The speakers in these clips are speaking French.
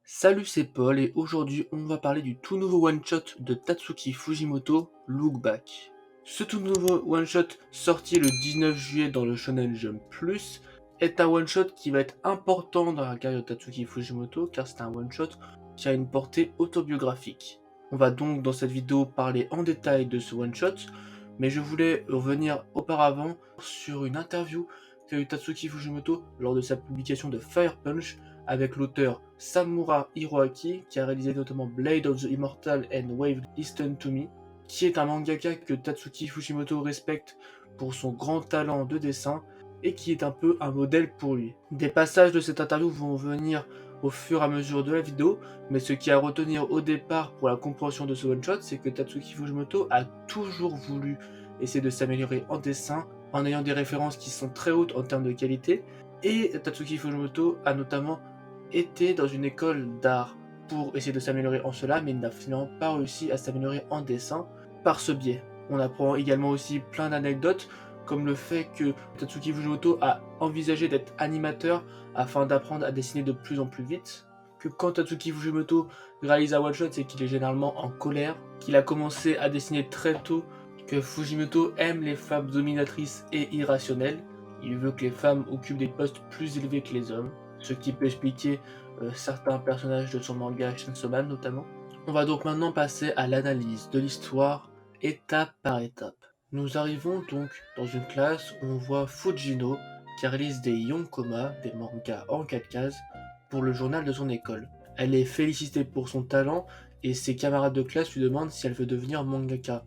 Salut, c'est Paul et aujourd'hui on va parler du tout nouveau one-shot de Tatsuki Fujimoto, Look Back. Ce tout nouveau one-shot sorti le 19 juillet dans le Shonen Jump Plus est un one-shot qui va être important dans la carrière de Tatsuki Fujimoto car c'est un one-shot qui a une portée autobiographique. On va donc dans cette vidéo parler en détail de ce one-shot, mais je voulais revenir auparavant sur une interview qu'a eu Tatsuki Fujimoto lors de sa publication de Fire Punch avec l'auteur Samura Hiroaki, qui a réalisé notamment Blade of the Immortal and Wave Listen to Me, qui est un mangaka que Tatsuki Fujimoto respecte pour son grand talent de dessin et qui est un peu un modèle pour lui. Des passages de cette interview vont venir au fur et à mesure de la vidéo, mais ce qui est à retenir au départ pour la compréhension de ce one-shot, c'est que Tatsuki Fujimoto a toujours voulu essayer de s'améliorer en dessin, en ayant des références qui sont très hautes en termes de qualité, et Tatsuki Fujimoto a notamment été dans une école d'art pour essayer de s'améliorer en cela, mais il n'a finalement pas réussi à s'améliorer en dessin par ce biais. On apprend également aussi plein d'anecdotes, comme le fait que Tatsuki Fujimoto a envisagé d'être animateur afin d'apprendre à dessiner de plus en plus vite, que quand Tatsuki Fujimoto réalise un one-shot, c'est qu'il est généralement en colère, qu'il a commencé à dessiner très tôt, que Fujimoto aime les femmes dominatrices et irrationnelles, il veut que les femmes occupent des postes plus élevés que les hommes, ce qui peut expliquer certains personnages de son manga Chainsaw Man notamment. On va donc maintenant passer à l'analyse de l'histoire étape par étape. Nous arrivons donc dans une classe où on voit Fujino qui réalise des yonkoma, des mangas en 4 cases, pour le journal de son école. Elle est félicitée pour son talent et ses camarades de classe lui demandent si elle veut devenir mangaka.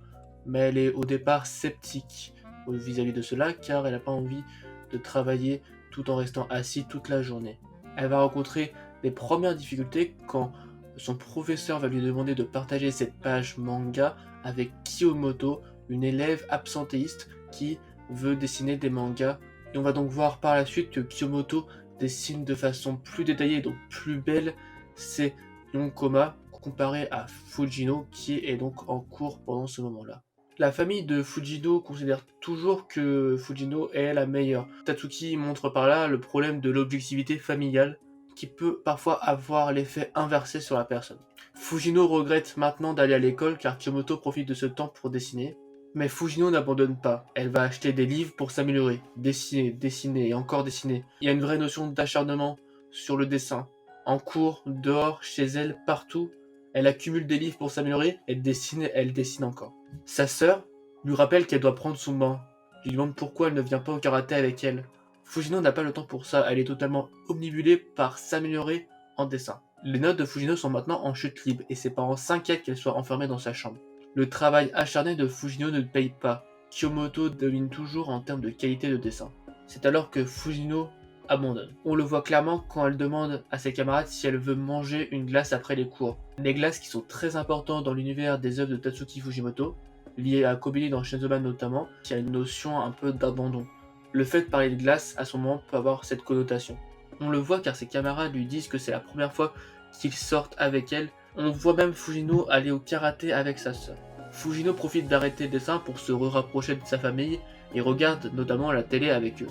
Mais elle est au départ sceptique vis-à-vis de cela car elle n'a pas envie de travailler tout en restant assis toute la journée. Elle va rencontrer les premières difficultés quand son professeur va lui demander de partager cette page manga avec Kiyomoto, une élève absentéiste qui veut dessiner des mangas. Et on va donc voir par la suite que Kiyomoto dessine de façon plus détaillée, donc plus belle, ses yonkoma comparé à Fujino qui est donc en cours pendant ce moment-là. La famille de Fujino considère toujours que Fujino est la meilleure. Tatsuki montre par là le problème de l'objectivité familiale qui peut parfois avoir l'effet inversé sur la personne. Fujino regrette maintenant d'aller à l'école car Kiyomoto profite de ce temps pour dessiner. Mais Fujino n'abandonne pas, elle va acheter des livres pour s'améliorer, dessiner, dessiner et encore dessiner. Il y a une vraie notion d'acharnement sur le dessin. En cours, dehors, chez elle, partout, elle accumule des livres pour s'améliorer, elle dessine encore. Sa sœur lui rappelle qu'elle doit prendre son bain, lui demande pourquoi elle ne vient pas au karaté avec elle. Fujino n'a pas le temps pour ça, elle est totalement omnibulée par s'améliorer en dessin. Les notes de Fujino sont maintenant en chute libre et ses parents s'inquiètent qu'elle soit enfermée dans sa chambre. Le travail acharné de Fujino ne paye pas. Kiyomoto domine toujours en termes de qualité de dessin. C'est alors que Fujino abandonne. On le voit clairement quand elle demande à ses camarades si elle veut manger une glace après les cours. Des glaces qui sont très importantes dans l'univers des œuvres de Tatsuki Fujimoto, liées à Kobili dans Chainsaw Man notamment, qui a une notion un peu d'abandon. Le fait de parler de glace à ce moment peut avoir cette connotation. On le voit car ses camarades lui disent que c'est la première fois qu'ils sortent avec elle. On voit même Fujino aller au karaté avec sa sœur. Fujino profite d'arrêter le dessin pour se rapprocher de sa famille et regarde notamment la télé avec eux.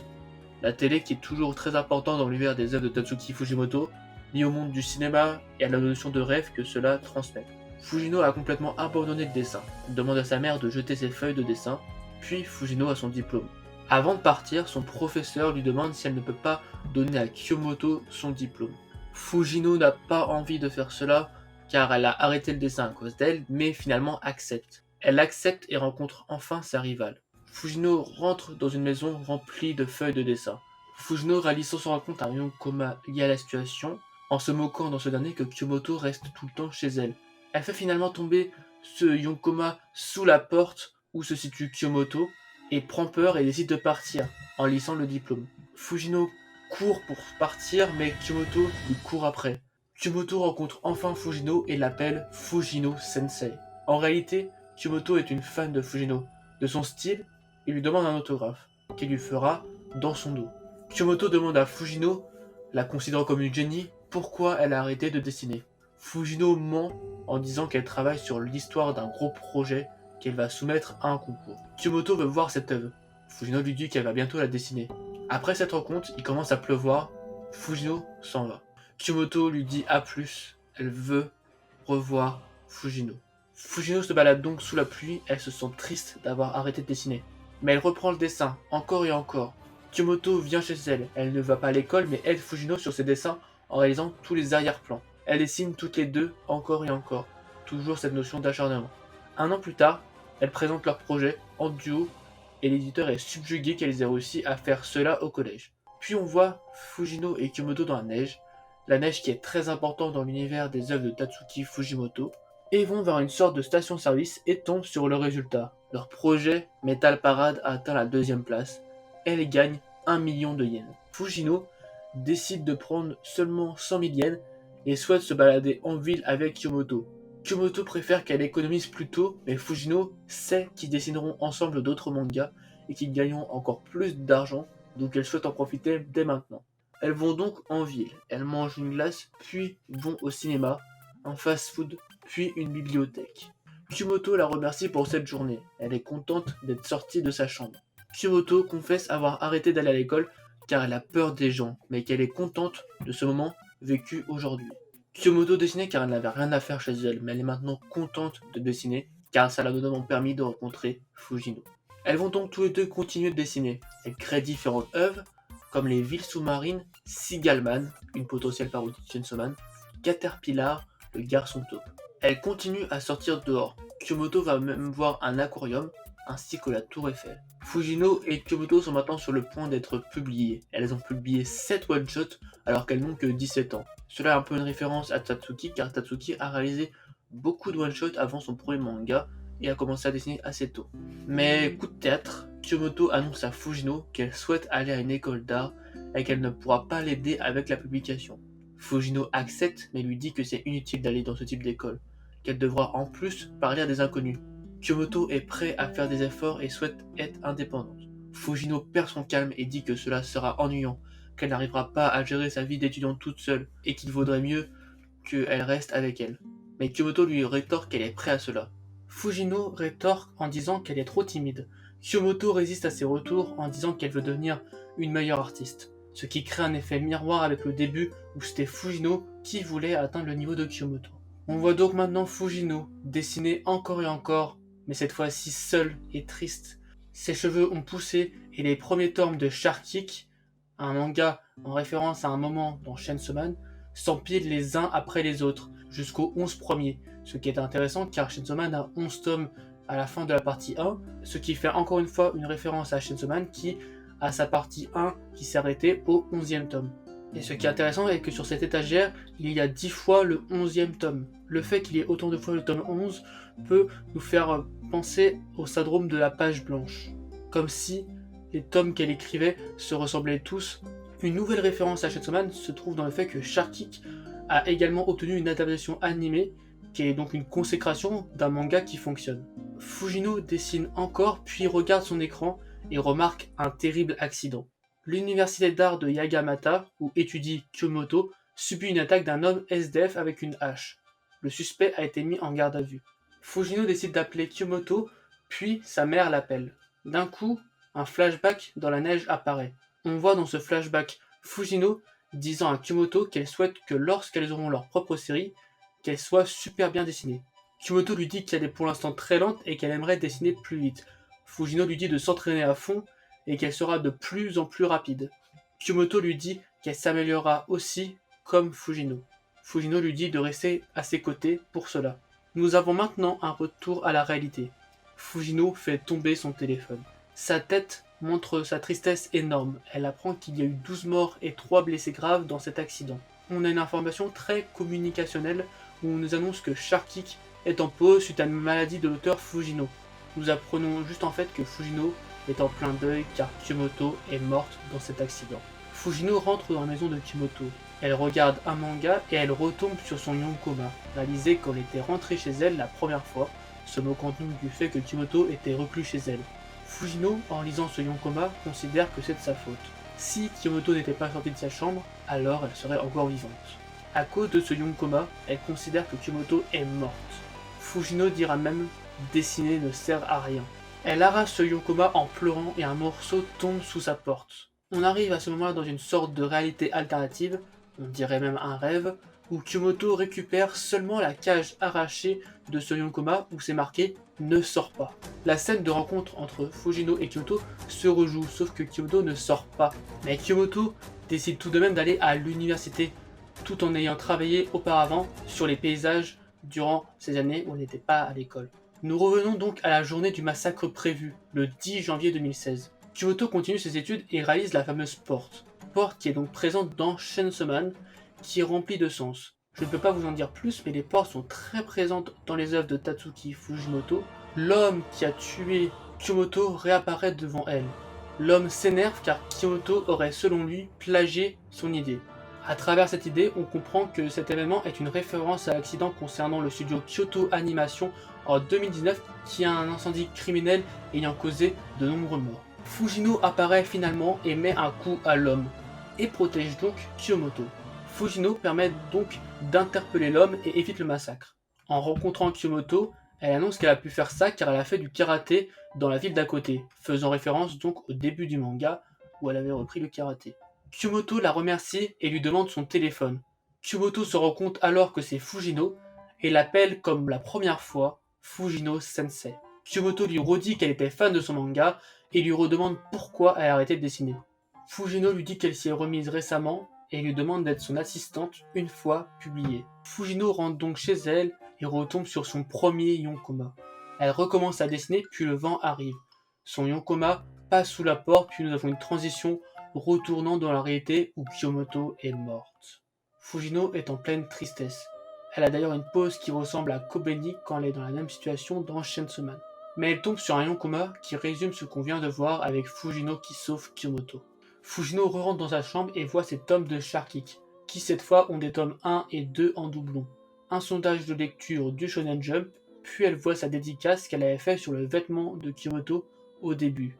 La télé qui est toujours très importante dans l'univers des œuvres de Tatsuki Fujimoto, liée au monde du cinéma et à la notion de rêve que cela transmet. Fujino a complètement abandonné le dessin, il demande à sa mère de jeter ses feuilles de dessin, puis Fujino a son diplôme. Avant de partir, son professeur lui demande si elle ne peut pas donner à Kiyomoto son diplôme. Fujino n'a pas envie de faire cela car elle a arrêté le dessin à cause d'elle, mais finalement accepte. Elle accepte et rencontre enfin sa rivale. Fujino rentre dans une maison remplie de feuilles de dessin. Fujino réalise sans s'en rendre compte un yonkoma lié à la situation, en se moquant dans ce dernier que Kiyomoto reste tout le temps chez elle. Elle fait finalement tomber ce yonkoma sous la porte où se situe Kiyomoto, et prend peur et décide de partir, en lissant le diplôme. Fujino court pour partir, mais Kiyomoto lui court après. Kiyomoto rencontre enfin Fujino et l'appelle Fujino Sensei. En réalité, Kiyomoto est une fan de Fujino, de son style, et lui demande un autographe, qu'il lui fera dans son dos. Kiyomoto demande à Fujino, la considérant comme une génie, pourquoi elle a arrêté de dessiner. Fujino ment en disant qu'elle travaille sur l'histoire d'un gros projet qu'elle va soumettre à un concours. Kiyomoto veut voir cette œuvre. Fujino lui dit qu'elle va bientôt la dessiner. Après cette rencontre, il commence à pleuvoir. Fujino s'en va. Kiyomoto lui dit à plus Elle veut revoir Fujino. Fujino se balade donc sous la pluie, elle se sent triste d'avoir arrêté de dessiner. Mais elle reprend le dessin, encore et encore. Kyomoto vient chez elle, elle ne va pas à l'école mais aide Fujino sur ses dessins en réalisant tous les arrière-plans. Elles dessinent toutes les deux, encore et encore. Toujours cette notion d'acharnement. Un an plus tard, elles présentent leur projet en duo et l'éditeur est subjugué qu'elles aient réussi à faire cela au collège. Puis on voit Fujino et Kyomoto dans la neige qui est très importante dans l'univers des œuvres de Tatsuki Fujimoto, et vont vers une sorte de station-service et tombent sur le résultat. Leur projet, Metal Parade, a atteint la 2e place. Elle gagne 1 million de yens. Fujino décide de prendre seulement 100 000 yens et souhaite se balader en ville avec Kyomoto. Kyomoto préfère qu'elle économise plus tôt, mais Fujino sait qu'ils dessineront ensemble d'autres mangas et qu'ils gagneront encore plus d'argent, donc elle souhaite en profiter dès maintenant. Elles vont donc en ville, elles mangent une glace, puis vont au cinéma, un fast-food, puis une bibliothèque. Kyomoto la remercie pour cette journée, elle est contente d'être sortie de sa chambre. Kyomoto confesse avoir arrêté d'aller à l'école car elle a peur des gens, mais qu'elle est contente de ce moment vécu aujourd'hui. Kyomoto dessinait car elle n'avait rien à faire chez elle, mais elle est maintenant contente de dessiner car ça l'a notamment permis de rencontrer Fujino. Elles vont donc tous les deux continuer de dessiner. Elles créent différentes œuvres, comme les villes sous-marines, Seagalman, une potentielle parodie de Chainsaw Man, Caterpillar, le garçon taupe. Elles continuent à sortir dehors. Kyomoto va même voir un aquarium, ainsi que la tour Eiffel. Fujino et Kyomoto sont maintenant sur le point d'être publiées. Elles ont publié 7 one-shots alors qu'elles n'ont que 17 ans. Cela est un peu une référence à Tatsuki car Tatsuki a réalisé beaucoup de one-shots avant son premier manga et a commencé à dessiner assez tôt. Mais coup de théâtre, Kyomoto annonce à Fujino qu'elle souhaite aller à une école d'art et qu'elle ne pourra pas l'aider avec la publication. Fujino accepte mais lui dit que c'est inutile d'aller dans ce type d'école, qu'elle devra en plus parler à des inconnus. Kyomoto est prêt à faire des efforts et souhaite être indépendante. Fujino perd son calme et dit que cela sera ennuyant, qu'elle n'arrivera pas à gérer sa vie d'étudiante toute seule et qu'il vaudrait mieux qu'elle reste avec elle. Mais Kyomoto lui rétorque qu'elle est prête à cela. Fujino rétorque en disant qu'elle est trop timide. Kyomoto résiste à ses retours en disant qu'elle veut devenir une meilleure artiste, ce qui crée un effet miroir avec le début où c'était Fujino qui voulait atteindre le niveau de Kyomoto. On voit donc maintenant Fujino dessiner encore et encore, mais cette fois-ci seul et triste. Ses cheveux ont poussé et les premiers tomes de Shark Kick, un manga en référence à un moment dans Chainsaw Man, s'empilent les uns après les autres, jusqu'aux 11 premiers, ce qui est intéressant car Chainsaw Man a 11 tomes à la fin de la partie 1, ce qui fait encore une fois une référence à Chainsaw Man qui a sa partie 1 qui s'est arrêtée au 11e tome. Et ce qui est intéressant est que sur cette étagère, il y a 10 fois le 11e tome. Le fait qu'il y ait autant de fois le tome 11 peut nous faire penser au syndrome de la page blanche, comme si les tomes qu'elle écrivait se ressemblaient tous. Une nouvelle référence à Chainsaw Man se trouve dans le fait que Shark Kick a également obtenu une adaptation animée, qui est donc une consécration d'un manga qui fonctionne. Fujino dessine encore, puis regarde son écran et remarque un terrible accident. L'université d'art de Yagamata, où étudie Kyomoto, subit une attaque d'un homme SDF avec une hache. Le suspect a été mis en garde à vue. Fujino décide d'appeler Kyomoto, puis sa mère l'appelle. D'un coup, un flashback dans la neige apparaît. On voit dans ce flashback Fujino disant à Kyomoto qu'elle souhaite que lorsqu'elles auront leur propre série, qu'elle soit super bien dessinée. Kyomoto lui dit qu'elle est pour l'instant très lente et qu'elle aimerait dessiner plus vite. Fujino lui dit de s'entraîner à fond et qu'elle sera de plus en plus rapide. Kyomoto lui dit qu'elle s'améliorera aussi comme Fujino. Fujino lui dit de rester à ses côtés pour cela. Nous avons maintenant un retour à la réalité. Fujino fait tomber son téléphone. Sa tête montre sa tristesse énorme. Elle apprend qu'il y a eu 12 morts et 3 blessés graves dans cet accident. On a une information très communicationnelle où on nous annonce que Shark Kick est en pause suite à une maladie de l'auteur Fujino. Nous apprenons juste en fait que Fujino est en plein deuil car Kyomoto est morte dans cet accident. Fujino rentre dans la maison de Kyomoto. Elle regarde un manga et elle retombe sur son yonkoma, réalisé quand elle était rentrée chez elle la première fois, se moquant donc du fait que Kyomoto était reclus chez elle. Fujino, en lisant ce yonkoma, considère que c'est de sa faute. Si Kyomoto n'était pas sortie de sa chambre, alors elle serait encore vivante. À cause de ce yonkoma, elle considère que Kyomoto est morte. Fujino dira même « dessiner ne sert à rien ». Elle arrache ce yonkoma en pleurant et un morceau tombe sous sa porte. On arrive à ce moment-là dans une sorte de réalité alternative, on dirait même un rêve, où Kyomoto récupère seulement la cage arrachée de ce Yonkoma où c'est marqué « Ne sors pas ». La scène de rencontre entre Fujino et Kyoto se rejoue, sauf que Kyoto ne sort pas. Mais Kyoto décide tout de même d'aller à l'université, tout en ayant travaillé auparavant sur les paysages durant ces années où elle n'était pas à l'école. Nous revenons donc à la journée du massacre prévu, le 10 janvier 2016. Kyoto continue ses études et réalise la fameuse porte qui est donc présente dans Chainsaw Man, qui est remplie de sens. Je ne peux pas vous en dire plus, mais les portes sont très présentes dans les œuvres de Tatsuki Fujimoto. L'homme qui a tué Kyomoto réapparaît devant elle. L'homme s'énerve car Kyoto aurait selon lui plagié son idée. À travers cette idée, on comprend que cet événement est une référence à l'accident concernant le studio Kyoto Animation en 2019 qui a un incendie criminel ayant causé de nombreux morts. Fujino apparaît finalement et met un coup à l'homme, et protège donc Kyomoto. Fujino permet donc d'interpeller l'homme et évite le massacre. En rencontrant Kyomoto, elle annonce qu'elle a pu faire ça car elle a fait du karaté dans la ville d'à côté, faisant référence donc au début du manga où elle avait repris le karaté. Kyomoto la remercie et lui demande son téléphone. Kyomoto se rend compte alors que c'est Fujino et l'appelle comme la première fois Fujino Sensei. Kyomoto lui redit qu'elle était fan de son manga et lui redemande pourquoi elle a arrêté de dessiner. Fujino lui dit qu'elle s'y est remise récemment et lui demande d'être son assistante une fois publiée. Fujino rentre donc chez elle et retombe sur son premier Yonkoma. Elle recommence à dessiner puis le vent arrive. Son Yonkoma passe sous la porte puis nous avons une transition retournant dans la réalité où Kyomoto est morte. Fujino est en pleine tristesse. Elle a d'ailleurs une pose qui ressemble à Kobeni quand elle est dans la même situation dans Chainsaw Man. Mais elle tombe sur un Yonkoma qui résume ce qu'on vient de voir avec Fujino qui sauve Kyomoto. Fujino re-rentre dans sa chambre et voit ses tomes de Sharkik, qui cette fois ont des tomes 1 et 2 en doublon. Un sondage de lecture du Shonen Jump, puis elle voit sa dédicace qu'elle avait fait sur le vêtement de Kyomoto au début.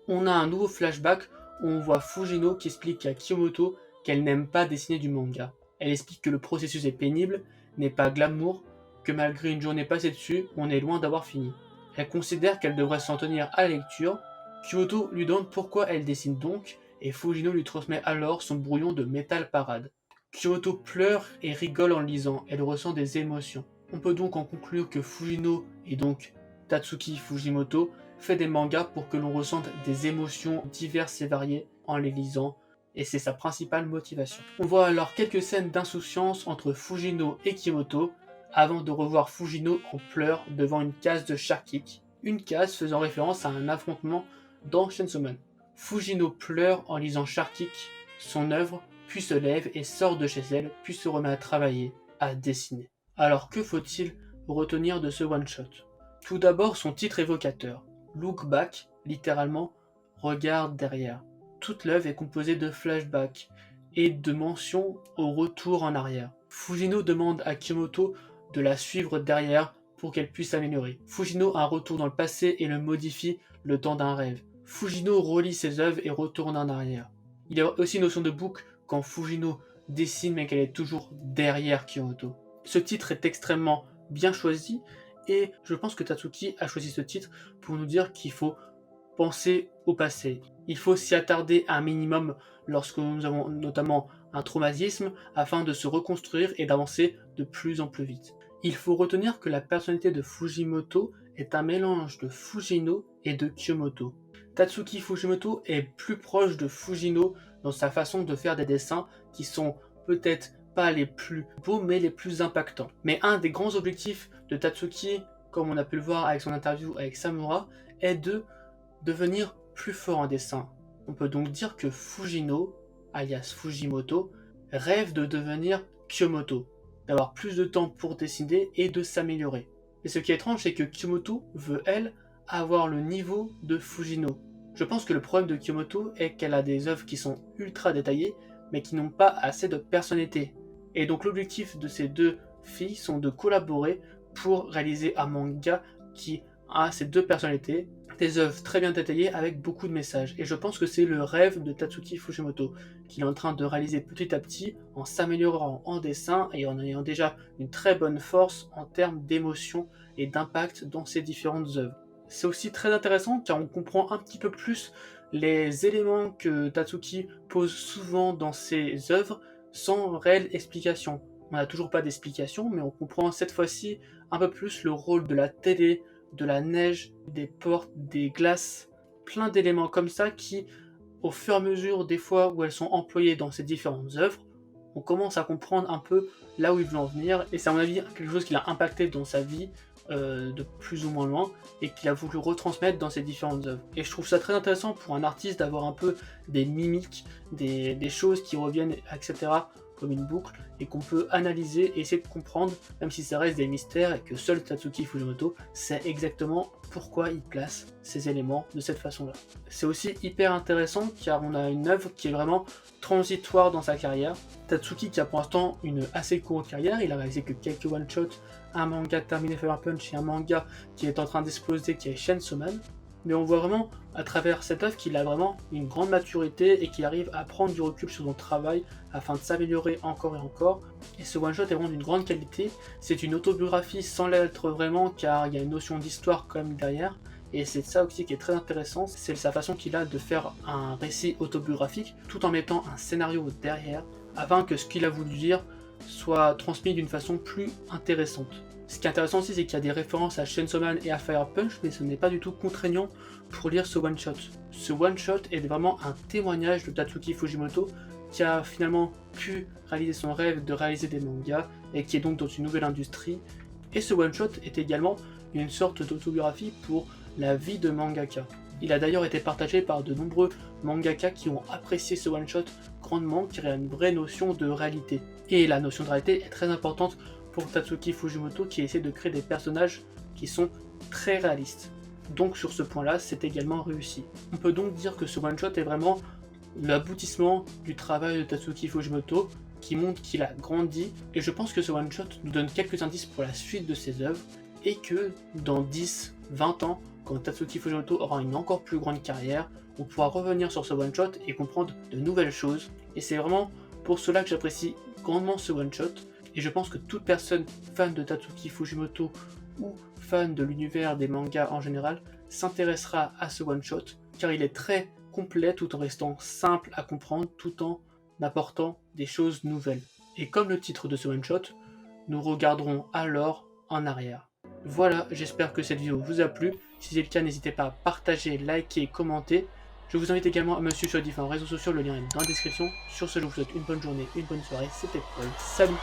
On a un nouveau flashback où on voit Fujino qui explique à Kyomoto qu'elle n'aime pas dessiner du manga. Elle explique que le processus est pénible, n'est pas glamour, que malgré une journée passée dessus, on est loin d'avoir fini. Elle considère qu'elle devrait s'en tenir à la lecture. Kyoto lui demande pourquoi elle dessine donc, et Fujino lui transmet alors son brouillon de Metal Parade. Kyoto pleure et rigole en lisant, elle ressent des émotions. On peut donc en conclure que Fujino, et donc Tatsuki Fujimoto, fait des mangas pour que l'on ressente des émotions diverses et variées en les lisant, et c'est sa principale motivation. On voit alors quelques scènes d'insouciance entre Fujino et Kyomoto, avant de revoir Fujino en pleurs devant une case de Sharkik, une case faisant référence à un affrontement dans Chainsaw Man. Fujino pleure en lisant Sharkik, son œuvre, puis se lève et sort de chez elle, puis se remet à travailler, à dessiner. Alors que faut-il retenir de ce one-shot? Tout d'abord son titre évocateur, Look Back, littéralement regarde derrière. Toute l'œuvre est composée de flashbacks et de mentions au retour en arrière. Fujino demande à Kyomoto de la suivre derrière pour qu'elle puisse s'améliorer. Fujino a un retour dans le passé et le modifie le temps d'un rêve. Fujino relit ses œuvres et retourne en arrière. Il y a aussi une notion de boucle quand Fujino dessine mais qu'elle est toujours derrière Kyomoto. Ce titre est extrêmement bien choisi et je pense que Tatsuki a choisi ce titre pour nous dire qu'il faut penser au passé. Il faut s'y attarder un minimum lorsque nous avons notamment un traumatisme afin de se reconstruire et d'avancer de plus en plus vite. Il faut retenir que la personnalité de Fujimoto est un mélange de Fujino et de Kyomoto. Tatsuki Fujimoto est plus proche de Fujino dans sa façon de faire des dessins qui sont peut-être pas les plus beaux mais les plus impactants. Mais un des grands objectifs de Tatsuki, comme on a pu le voir avec son interview avec Samura, est de devenir plus fort en dessin. On peut donc dire que Fujino, alias Fujimoto, rêve de devenir Kyomoto, d'avoir plus de temps pour dessiner et de s'améliorer. Et ce qui est étrange, c'est que Kyomoto veut, elle, avoir le niveau de Fujino. Je pense que le problème de Kyomoto est qu'elle a des œuvres qui sont ultra détaillées, mais qui n'ont pas assez de personnalité. Et donc l'objectif de ces deux filles sont de collaborer pour réaliser un manga qui a ces deux personnalités, des œuvres très bien détaillées avec beaucoup de messages. Et je pense que c'est le rêve de Tatsuki Fujimoto, qu'il est en train de réaliser petit à petit en s'améliorant en dessin et en ayant déjà une très bonne force en termes d'émotion et d'impact dans ses différentes œuvres. C'est aussi très intéressant car on comprend un petit peu plus les éléments que Tatsuki pose souvent dans ses œuvres sans réelle explication. On n'a toujours pas d'explication, mais on comprend cette fois-ci un peu plus le rôle de la télé, de la neige, des portes, des glaces, plein d'éléments comme ça qui, au fur et à mesure des fois où elles sont employées dans ces différentes œuvres, on commence à comprendre un peu là où il veut en venir, et c'est à mon avis quelque chose qui l'a impacté dans sa vie de plus ou moins loin, et qu'il a voulu retransmettre dans ses différentes œuvres. Et je trouve ça très intéressant pour un artiste d'avoir un peu des mimiques, des choses qui reviennent, etc., comme une boucle, et qu'on peut analyser et essayer de comprendre, même si ça reste des mystères, et que seul Tatsuki Fujimoto sait exactement pourquoi il place ces éléments de cette façon-là. C'est aussi hyper intéressant car on a une œuvre qui est vraiment transitoire dans sa carrière. Tatsuki qui a pour l'instant une assez courte carrière, il a réalisé que quelques one-shots, un manga terminé Fire Punch et un manga qui est en train d'exploser qui est Chainsaw Man. Mais on voit vraiment à travers cette œuvre qu'il a vraiment une grande maturité et qu'il arrive à prendre du recul sur son travail afin de s'améliorer encore et encore. Et ce one-shot est vraiment d'une grande qualité. C'est une autobiographie sans l'être vraiment car il y a une notion d'histoire quand même derrière. Et c'est ça aussi qui est très intéressant, c'est sa façon qu'il a de faire un récit autobiographique tout en mettant un scénario derrière afin que ce qu'il a voulu dire soit transmis d'une façon plus intéressante. Ce qui est intéressant aussi, c'est qu'il y a des références à Chainsaw Man et à Fire Punch, mais ce n'est pas du tout contraignant pour lire ce one-shot. Ce one-shot est vraiment un témoignage de Tatsuki Fujimoto qui a finalement pu réaliser son rêve de réaliser des mangas et qui est donc dans une nouvelle industrie. Et ce one-shot est également une sorte d'autobiographie pour la vie de mangaka. Il a d'ailleurs été partagé par de nombreux mangaka qui ont apprécié ce one-shot grandement, car il a une vraie notion de réalité. Et la notion de réalité est très importante pour Tatsuki Fujimoto qui essaie de créer des personnages qui sont très réalistes. Donc sur ce point-là, c'est également réussi. On peut donc dire que ce one-shot est vraiment l'aboutissement du travail de Tatsuki Fujimoto qui montre qu'il a grandi, et je pense que ce one-shot nous donne quelques indices pour la suite de ses œuvres, et que dans 10, 20 ans, quand Tatsuki Fujimoto aura une encore plus grande carrière, on pourra revenir sur ce one-shot et comprendre de nouvelles choses, et c'est vraiment pour cela que j'apprécie grandement ce one-shot. Et je pense que toute personne fan de Tatsuki Fujimoto ou fan de l'univers des mangas en général s'intéressera à ce one-shot car il est très complet tout en restant simple à comprendre tout en apportant des choses nouvelles. Et comme le titre de ce one-shot, nous regarderons alors en arrière. Voilà, j'espère que cette vidéo vous a plu. Si c'est le cas, n'hésitez pas à partager, liker et commenter. Je vous invite également à me suivre sur différents réseaux sociaux, le lien est dans la description. Sur ce, je vous souhaite une bonne journée, une bonne soirée, c'était Paul, salut!